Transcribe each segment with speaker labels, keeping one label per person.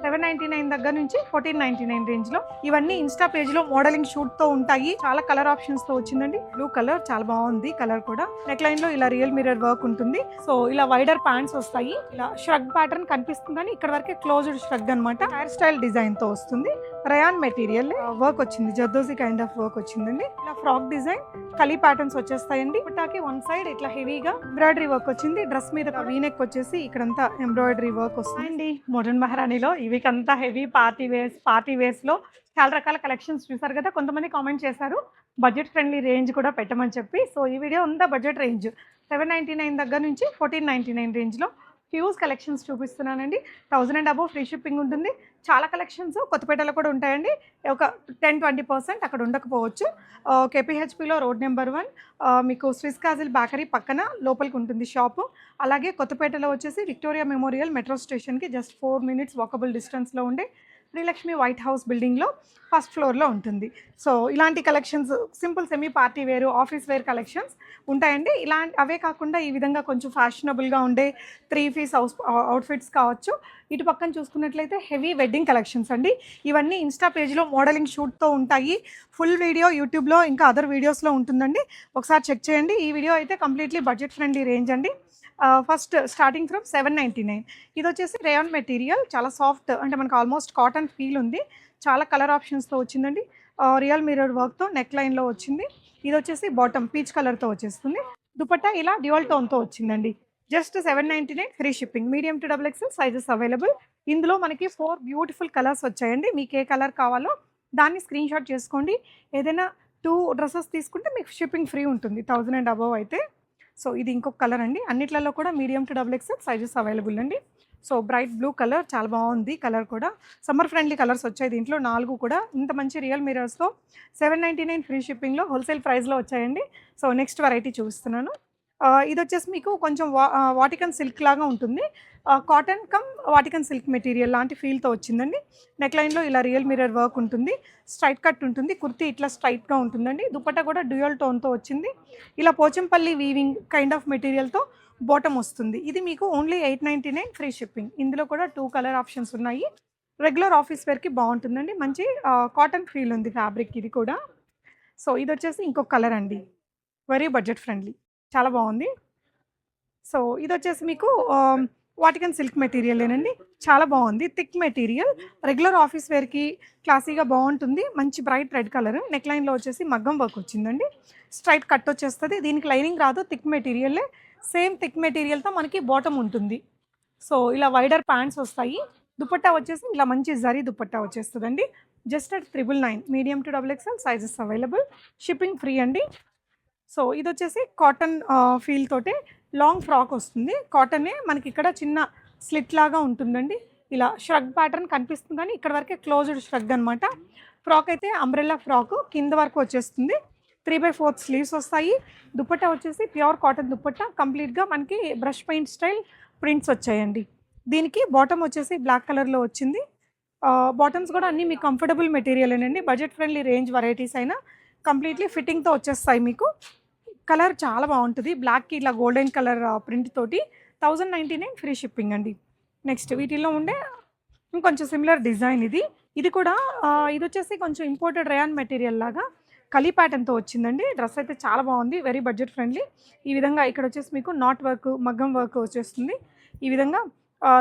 Speaker 1: 799 దగ్గర నుంచి 1499 రేంజ్ లో. ఇవన్నీ ఇన్స్టా పేజ్ లో మోడలింగ్ షూట్ తో ఉంటాయి. చాలా కలర్ ఆప్షన్స్ తో వచ్చిందండి. బ్లూ కలర్ చాలా బాగుంది. కలర్ కూడా నెక్ లైన్ లో ఇలా రియల్ మిర్రర్ వర్క్ ఉంటుంది. సో ఇలా వైడర్ ప్యాంట్స్ వస్తాయి. ఇలా ష్రగ్ ప్యాటర్న్ కనిపిస్తుంది కానీ ఇక్కడ వరకే క్లోజ్డ్ ష్రగ్ అనమాట. హెయిర్ స్టైల్ డిజైన్ తో వస్తుంది. రయాన్ మెటీరియల్ వర్క్ వచ్చింది. జర్దోజీ కైండ్ ఆఫ్ వర్క్ వచ్చిందండి. ఇలా ఫ్రాక్ డిజైన్ కలీ ప్యాటర్న్స్ వచ్చేస్తాయండి. పుట్టాకి వన్ సైడ్ ఇట్లా హెవీగా ఎంబ్రాయిడరీ వర్క్ వచ్చింది. డ్రెస్ మీద వీనెక్ వచ్చేసి ఇక్కడంతా ఎంబ్రాయిడరీ వర్క్ వస్తుంది. మోడర్న్ మహారాణిలో ఈ వీక్ అంతా హెవీ పార్టీ వేర్స్ లో చాలా రకాల కలెక్షన్స్ చూసారు కదా. కొంతమంది కామెంట్ చేశారు బడ్జెట్ ఫ్రెండ్లీ రేంజ్ కూడా పెట్టమని చెప్పి. సో ఈ వీడియో అంతా బడ్జెట్ రేంజ్ 799 దగ్గర నుంచి 1499 రేంజ్ లో ఫ్యూజ్ కలెక్షన్స్ చూపిస్తున్నానండి. 1000 అండ్ అబోవ్ ఫ్రీ షిప్పింగ్ ఉంటుంది. చాలా కలెక్షన్స్ కొత్తపేటలో కూడా ఉంటాయండి. ఒక 10-20% అక్కడ ఉండకపోవచ్చు. కేపీహెచ్పిలో రోడ్ నెంబర్ 1 మీకు స్విస్ కాజిల్ బేకరీ పక్కన లోపలికి ఉంటుంది షాపు. అలాగే కొత్తపేటలో వచ్చేసి విక్టోరియా మెమోరియల్ మెట్రో స్టేషన్కి జస్ట్ 4 minutes వాకబుల్ డిస్టెన్స్లో ఉండే శ్రీలక్ష్మి వైట్ హౌస్ బిల్డింగ్లో ఫస్ట్ ఫ్లోర్లో ఉంటుంది. సో ఇలాంటి collections simple semi party wear office wear collections ఉంటాయండి. అవే కాకుండా ఈ విధంగా కొంచెం ఫ్యాషనబుల్గా ఉండే 3-piece అవుట్ఫిట్స్ కావచ్చు. ఇటు పక్కన చూసుకున్నట్లయితే హెవీ వెడ్డింగ్ కలెక్షన్స్ అండి. ఇవన్నీ ఇన్స్టా పేజ్లో మోడలింగ్ షూట్తో ఉంటాయి. ఫుల్ వీడియో యూట్యూబ్లో ఇంకా అదర్ వీడియోస్లో ఉంటుందండి. ఒకసారి చెక్ చేయండి. ఈ వీడియో అయితే కంప్లీట్లీ బడ్జెట్ ఫ్రెండ్లీ రేంజ్ అండి. First starting from 799. ఇది వచ్చేసి రేయాన్ మెటీరియల్ చాలా సాఫ్ట్, అంటే మనకు ఆల్మోస్ట్ కాటన్ ఫీల్ ఉంది. చాలా కలర్ ఆప్షన్స్తో వచ్చిందండి. రియల్ మిర్రర్ వర్క్తో నెక్ లైన్లో వచ్చింది. ఇది వచ్చేసి బాటమ్ పీచ్ కలర్తో వచ్చేస్తుంది. దుపట్టా ఇలా డ్యూయల్ టోన్తో వచ్చిందండి. Just 799 free shipping. Medium to XXL sizes available. ఇందులో మనకి 4 బ్యూటిఫుల్ కలర్స్ వచ్చాయండి. మీకు ఏ కలర్ కావాలో దాన్ని స్క్రీన్ షాట్ చేసుకోండి. ఏదైనా 2 డ్రెస్సెస్ తీసుకుంటే మీకు షిప్పింగ్ ఫ్రీ ఉంటుంది 1000 అండ్ అబోవ్ అయితే. సో ఇది ఇంకొక కలర్ అండి. అన్నిట్లలో కూడా medium to XXL sizes available అండి. సో బ్రైట్ బ్లూ కలర్ చాలా బాగుంది. కలర్ కూడా సమ్మర్ ఫ్రెండ్లీ కలర్స్ వచ్చాయి దీంట్లో 4 కూడా. ఇంత మంచి రియల్ మిరర్స్తో 799 ఫ్రీ షిప్పింగ్లో హోల్సేల్ ప్రైస్లో వచ్చాయండి. సో నెక్స్ట్ వెరైటీ చూపిస్తున్నాను. ఇది వచ్చేసి మీకు కొంచెం వాటికన్ సిల్క్ లాగా ఉంటుంది. Cotton come Vatican silk material లాంటి ఫీల్తో వచ్చిందండి. నెక్ లైన్లో ఇలా రియల్ మిర్రర్ వర్క్ ఉంటుంది. స్ట్రైట్ కట్ ఉంటుంది. కుర్తీ ఇట్లా స్ట్రైట్గా ఉంటుందండి. దుపట్టా కూడా డ్యూయల్ టోన్తో వచ్చింది. ఇలా పోచంపల్లి వీవింగ్ కైండ్ ఆఫ్ మెటీరియల్తో బాటమ్ వస్తుంది. ఇది మీకు ఓన్లీ 899 ఫ్రీ షిప్పింగ్. ఇందులో కూడా 2 కలర్ ఆప్షన్స్ ఉన్నాయి. రెగ్యులర్ ఆఫీస్ వేర్కి బాగుంటుందండి. మంచి కాటన్ ఫీల్ ఉంది ఫ్యాబ్రిక్ ఇది కూడా. సో ఇది వచ్చేసి ఇంకొక కలర్ అండి. వెరీ బడ్జెట్ ఫ్రెండ్లీ, చాలా బాగుంది. సో ఇది వచ్చేసి మీకు వాటికన్ సిల్క్ మెటీరియలేనండి. చాలా బాగుంది. థిక్ మెటీరియల్, రెగ్యులర్ ఆఫీస్ వేర్కి క్లాసీగా బాగుంటుంది. మంచి బ్రైట్ రెడ్ కలర్. నెక్ లైన్లో వచ్చేసి మగ్గం వర్క్ వచ్చిందండి. స్ట్రైట్ కట్ వచ్చేస్తుంది. దీనికి లైనింగ్ రాదు, థిక్ మెటీరియల్లే. సేమ్ థిక్ మెటీరియల్తో మనకి బాటమ్ ఉంటుంది. సో ఇలా వైడర్ ప్యాంట్స్ వస్తాయి. దుపట్టా వచ్చేసి ఇలా మంచి జరీ దుపట్టా వచ్చేస్తుందండి. Just at 999. Medium to XXL sizes available. Shipping free అండి. సో ఇది వచ్చేసి కాటన్ ఫీల్ తోటే లాంగ్ ఫ్రాక్ వస్తుంది. కాటనే మనకి ఇక్కడ చిన్న స్లిట్ లాగా ఉంటుందండి. ఇలా ష్రగ్ ప్యాటర్న్ కనిపిస్తుంది కానీ ఇక్కడ వరకే క్లోజ్డ్ ష్రగ్ అనమాట. ఫ్రాక్ అయితే అంబ్రెల్లా ఫ్రాక్ కింద వరకు వచ్చేస్తుంది. 3/4 స్లీవ్స్ వస్తాయి. దుపట్టా వచ్చేసి ప్యూర్ కాటన్ దుపట్టా. కంప్లీట్గా మనకి బ్రష్ పెయింట్ స్టైల్ ప్రింట్స్ వచ్చాయండి. దీనికి బాటమ్ వచ్చేసి బ్లాక్ కలర్లో వచ్చింది. బాటమ్స్ కూడా అన్నీ మీకు కంఫర్టబుల్ మెటీరియలేనండి. బడ్జెట్ ఫ్రెండ్లీ రేంజ్ వెరైటీస్ అయినా కంప్లీట్లీ ఫిట్టింగ్తో వచ్చేస్తాయి మీకు. కలర్ చాలా బాగుంటుంది. బ్లాక్కి ఇట్లా గోల్డెన్ కలర్ ప్రింట్ తోటి 1099 ఫ్రీ షిప్పింగ్ అండి. నెక్స్ట్ వీటిల్లో ఉండే ఇంకొంచెం సిమిలర్ డిజైన్ ఇది. ఇది కూడా ఇది వచ్చేసి కొంచెం ఇంపోర్టెడ్ రేయాన్ మెటీరియల్ లాగా కలీ ప్యాటర్న్తో వచ్చిందండి. డ్రెస్ అయితే చాలా బాగుంది. Very budget friendly. ఈ విధంగా ఇక్కడ వచ్చేసి మీకు నాట్ వర్క్ మగ్గం వర్క్ వచ్చేస్తుంది. ఈ విధంగా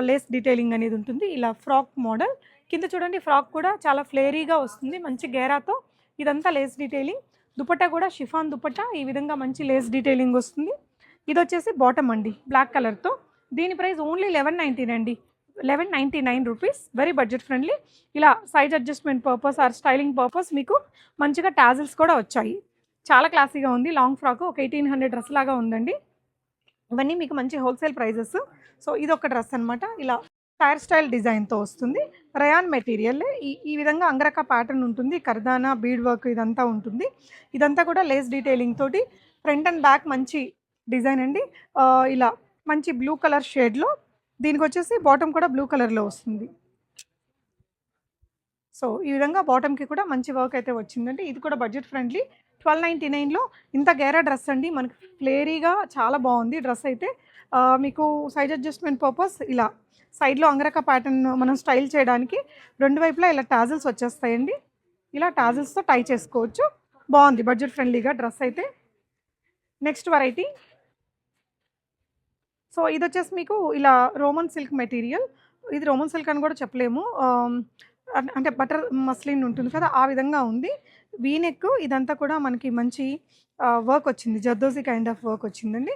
Speaker 1: లేస్ డీటెయిలింగ్ అనేది ఉంటుంది. ఇలా ఫ్రాక్ మోడల్ కింద చూడండి. ఫ్రాక్ కూడా చాలా ఫ్లేరీగా వస్తుంది. మంచి గేరాతో ఇదంతా లేస్ డీటెయిలింగ్. దుపట్టా కూడా షిఫాన్ దుపట్టా. ఈ విధంగా మంచి లేస్ డీటెయిలింగ్ వస్తుంది. ఇది వచ్చేసి బాటమ్ అండి బ్లాక్ కలర్తో. దీని ప్రైస్ ఓన్లీ 1199 అండి. 1199 రూపీస్. Very budget friendly. ఇలా size adjustment purpose or styling purpose మీకు మంచిగా టాజిల్స్ కూడా వచ్చాయి. చాలా క్లాసీగా ఉంది. లాంగ్ ఫ్రాక్ ఒక 1800 డ్రెస్ లాగా ఉందండి. ఇవన్నీ మీకు మంచి హోల్సేల్ ప్రైజెస్. సో ఇది ఒక డ్రెస్ అనమాట. ఇలా హెయిర్ స్టైల్ డిజైన్తో వస్తుంది. Rayon material. ఈ విధంగా అంగరక ప్యాటర్న్ ఉంటుంది. కర్దానా బీడ్ వర్క్ ఇదంతా ఉంటుంది. ఇదంతా కూడా లేస్ డీటెయిలింగ్ తోటి ఫ్రంట్ అండ్ బ్యాక్ మంచి డిజైన్ అండి. ఇలా మంచి బ్లూ కలర్ షేడ్లో. దీనికి వచ్చేసి బాటమ్ కూడా బ్లూ కలర్లో వస్తుంది. సో ఈ విధంగా బాటమ్కి కూడా మంచి వర్క్ అయితే వచ్చిందండి. ఇది కూడా బడ్జెట్ ఫ్రెండ్లీ. 1299లో ఇంత గేరా డ్రెస్ అండి. మనకి ఫ్లేరీగా చాలా బాగుంది డ్రెస్ అయితే. మీకు సైజ్ అడ్జస్ట్మెంట్ పర్పస్ ఇలా సైడ్లో అంగరక ప్యాటర్న్ మనం స్టైల్ చేయడానికి 2 వైపులా ఇలా టాజిల్స్ వచ్చేస్తాయండి. ఇలా టాజిల్స్తో టై చేసుకోవచ్చు. బాగుంది బడ్జెట్ ఫ్రెండ్లీగా డ్రెస్ అయితే. నెక్స్ట్ వెరైటీ, సో ఇది వచ్చేసి మీకు ఇలా రోమన్ సిల్క్ మెటీరియల్. ఇది రోమన్ సిల్క్ అని కూడా చెప్పలేము, అంటే బటర్ మస్లిన్ ఉంటుంది కదా ఆ విధంగా ఉంది. వీ నెక్ ఇదంతా కూడా మనకి మంచి వర్క్ వచ్చింది, జర్దోజీ కైండ్ ఆఫ్ వర్క్ వచ్చిందండి.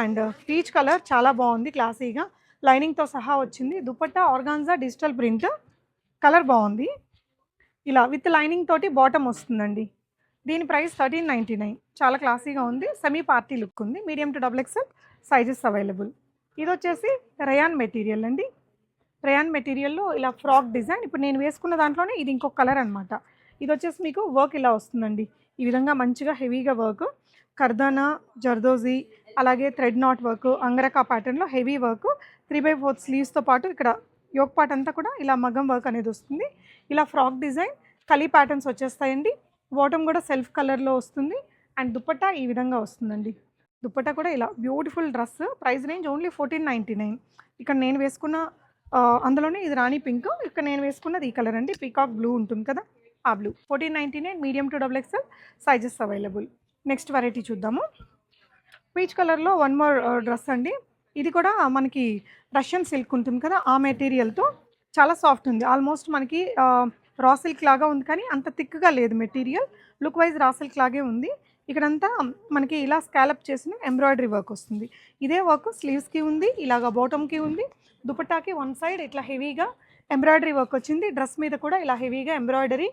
Speaker 1: అండ్ పీచ్ కలర్ చాలా బాగుంది, క్లాసీగా లైనింగ్తో సహా వచ్చింది. Dupatta organza digital print, colour బాగుంది. ఇలా విత్ లైనింగ్ తోటి బాటమ్ వస్తుందండి. దీని ప్రైస్ 1399. చాలా క్లాసీగా ఉంది, సెమీ పార్టీ లుక్ ఉంది. Medium to double XL sizes available. ఇది వచ్చేసి రయాన్ మెటీరియల్ అండి. రయాన్ మెటీరియల్లో ఇలా ఫ్రాక్ డిజైన్, ఇప్పుడు నేను వేసుకున్న దాంట్లోనే ఇది ఇంకొక కలర్ అనమాట. ఇది వచ్చేసి మీకు వర్క్ ఇలా వస్తుందండి, ఈ విధంగా మంచిగా హెవీగా వర్క్, కర్దానా, జర్దోజీ, అలాగే థ్రెడ్ నాట్ వర్క్, అంగరకా ప్యాటర్న్లో హెవీ వర్క్, 3/4 స్లీవ్స్తో పాటు ఇక్కడ యోక్ పార్ట్ అంతా కూడా ఇలా మగ్గం వర్క్ అనేది వస్తుంది. ఇలా ఫ్రాక్ డిజైన్ కలీ ప్యాటర్న్స్ వచ్చేస్తాయండి. బాటమ్ కూడా సెల్ఫ్ కలర్లో వస్తుంది. అండ్ దుపట్టా ఈ విధంగా వస్తుందండి. దుపట్టా కూడా ఇలా beautiful dress. Price range only 1499. ఇక్కడ నేను వేసుకున్న అందులోనే ఇది రాణి పింక్, ఇక్కడ నేను వేసుకున్నది ఈ కలర్ అండి, పీకాక్ బ్లూ ఉంటుంది కదా ఆ blue. 1499, medium to double XL sizes available. Next variety చూద్దాము. పీచ్ కలర్లో వన్ మోర్ డ్రెస్ అండి. ఇది కూడా మనకి రష్యన్ సిల్క్ ఉంటుంది కదా ఆ మెటీరియల్తో, చాలా సాఫ్ట్ ఉంది. ఆల్మోస్ట్ మనకి రా సిల్క్ లాగా ఉంది, కానీ అంత థిక్గా లేదు material. Look wise raw silk లాగే ఉంది. ఇక్కడంతా మనకి ఇలా స్కాలప్ చేసిన ఎంబ్రాయిడరీ వర్క్ వస్తుంది. ఇదే వర్క్ స్లీవ్స్కి ఉంది, ఇలాగ బాటమ్కి ఉంది. దుపట్టాకి వన్ సైడ్ ఇట్లా హెవీగా ఎంబ్రాయిడరీ వర్క్ వచ్చింది. డ్రెస్ మీద కూడా ఇలా హెవీగా ఎంబ్రాయిడరీ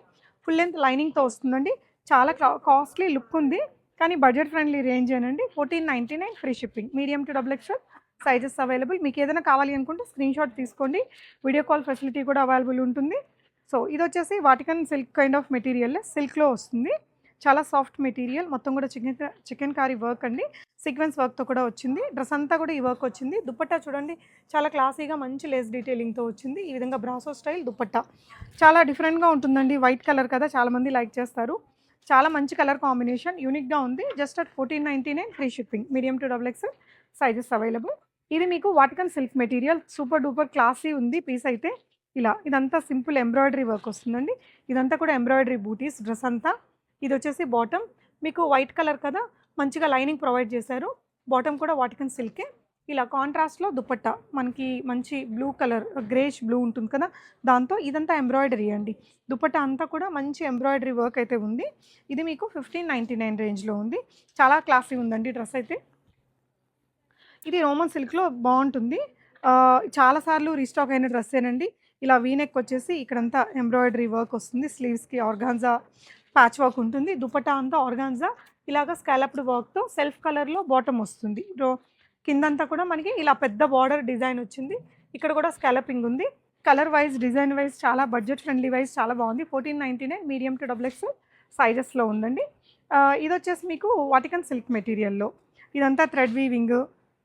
Speaker 1: ఫుల్ లెంత్ లైనింగ్తో వస్తుందండి. చాలా కాస్ట్లీ లుక్ ఉంది, కానీ బడ్జెట్ ఫ్రెండ్లీ రేంజ్ ఏనండి. 1499 free shipping. Medium to double XL sizes available. మీకు ఏదైనా కావాలి అనుకుంటే స్క్రీన్ షాట్ తీసుకోండి, వీడియో కాల్ ఫెసిలిటీ కూడా అవైలబుల్ ఉంటుంది. సో ఇది వచ్చేసి Vatican silk kind of material, సిల్క్లో వస్తుంది. చాలా సాఫ్ట్ మెటీరియల్, మొత్తం కూడా చికెన్ కారీ వర్క్ అండి, సీక్వెన్స్ వర్క్తో కూడా వచ్చింది. డ్రెస్ అంతా కూడా ఈ వర్క్ వచ్చింది. దుపట్టా చూడండి, చాలా క్లాసీగా మంచి లేస్ డీటెయిలింగ్తో వచ్చింది. ఈ విధంగా బ్రాసో స్టైల్ దుపట్టా చాలా డిఫరెంట్గా ఉంటుందండి. వైట్ కలర్ కదా చాలామంది లైక్ చేస్తారు. చాలా మంచి కలర్ కాంబినేషన్, యూనిక్గా ఉంది. Just at 1499 free shipping. Medium to double XL sizes available. ఇది మీకు Vatican silk material, super duper classy ఉంది పీస్ అయితే. ఇలా ఇదంతా సింపుల్ ఎంబ్రాయిడరీ వర్క్ వస్తుందండి. ఇదంతా కూడా ఎంబ్రాయిడరీ బూటీస్ డ్రెస్ అంతా. ఇది వచ్చేసి బాటమ్, మీకు వైట్ కలర్ కదా మంచిగా లైనింగ్ ప్రొవైడ్ చేశారు. బాటమ్ కూడా వాటికన్ సిల్కే. ఇలా కాంట్రాస్ట్లో దుపట్టా మనకి మంచి బ్లూ కలర్, గ్రేష్ బ్లూ ఉంటుంది కదా దాంతో, ఇదంతా ఎంబ్రాయిడరీ అండి. దుపట్టా అంతా కూడా మంచి ఎంబ్రాయిడరీ వర్క్ అయితే ఉంది. ఇది మీకు 1599 రేంజ్లో ఉంది. చాలా క్లాసీ ఉందండి డ్రెస్ అయితే. ఇది రోమన్ సిల్క్లో బాగుంటుంది. చాలాసార్లు రీస్టాక్ అయిన డ్రెస్సేనండి. ఇలా వీనెక్ వచ్చేసి ఇక్కడంతా ఎంబ్రాయిడరీ వర్క్ వస్తుంది. స్లీవ్స్కి ఆర్గాన్జా ప్యాచ్ వర్క్ ఉంటుంది. దుపట్టా అంతా ఆర్గాన్జా ఇలాగ స్కాలప్డ్ వర్క్తో సెల్ఫ్ కలర్లో బాటమ్ వస్తుంది. కిందంతా కూడా మనకి ఇలా పెద్ద బార్డర్ డిజైన్ వచ్చింది. ఇక్కడ కూడా స్కాలపింగ్ ఉంది. కలర్ వైజ్, డిజైన్ వైజ్ చాలా బడ్జెట్ ఫ్రెండ్లీ వైజ్ చాలా బాగుంది. 1499 మీడియం టు డబుల్ ఎక్స్ఎల్ సైజెస్లో ఉందండి. ఇది వచ్చేసి మీకు వాటికన్ సిల్క్ మెటీరియల్లో, ఇదంతా థ్రెడ్ వీవింగ్.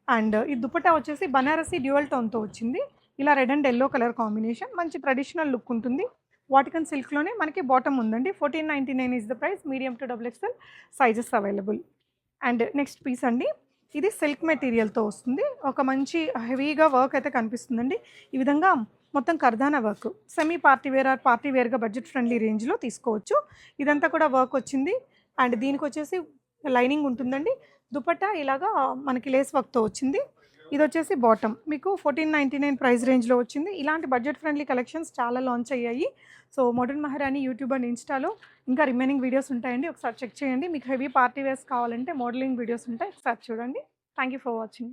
Speaker 1: అండ్ ఈ దుపట్టా వచ్చేసి బనారసి డ్యూయల్ టోన్తో వచ్చింది. ఇలా red and yellow colour combination, మంచి ట్రెడిషనల్ లుక్ ఉంటుంది. వాటికన్ సిల్క్లోనే మనకి బాటమ్ ఉందండి. 1499 is the price. Medium to double XL sizes available. And next piece అండి, ఇది సిల్క్ మెటీరియల్తో వస్తుంది. ఒక మంచి హెవీగా వర్క్ అయితే కనిపిస్తుందండి. ఈ విధంగా మొత్తం కర్దానా work, semi party wear or party వేర్గా బడ్జెట్ ఫ్రెండ్లీ రేంజ్లో తీసుకోవచ్చు. ఇదంతా కూడా వర్క్ వచ్చింది. అండ్ దీనికి వచ్చేసి లైనింగ్ ఉంటుందండి. దుపట్టా ఇలాగా మనకి లేస్ వర్క్తో వచ్చింది. ఇది వచ్చేసి బాటమ్, మీకు 1499 ప్రైస్ రేంజ్లో వచ్చింది. ఇలాంటి బడ్జెట్ ఫ్రెండ్లీ కలెక్షన్స్ చాలా లాంచ్ అయ్యాయి. సో మోడర్న్ మహారాణి యూట్యూబ్ అండ్ ఇన్స్టాలో ఇంకా రిమైనింగ్ వీడియోస్ ఉంటాయండి, ఒకసారి చెక్ చేయండి. మీకు హెవీ పార్టీ వేర్స్ కావాలంటే మోడలింగ్ వీడియోస్ ఉంటాయి, ఒకసారి చూడండి. Thank you for watching.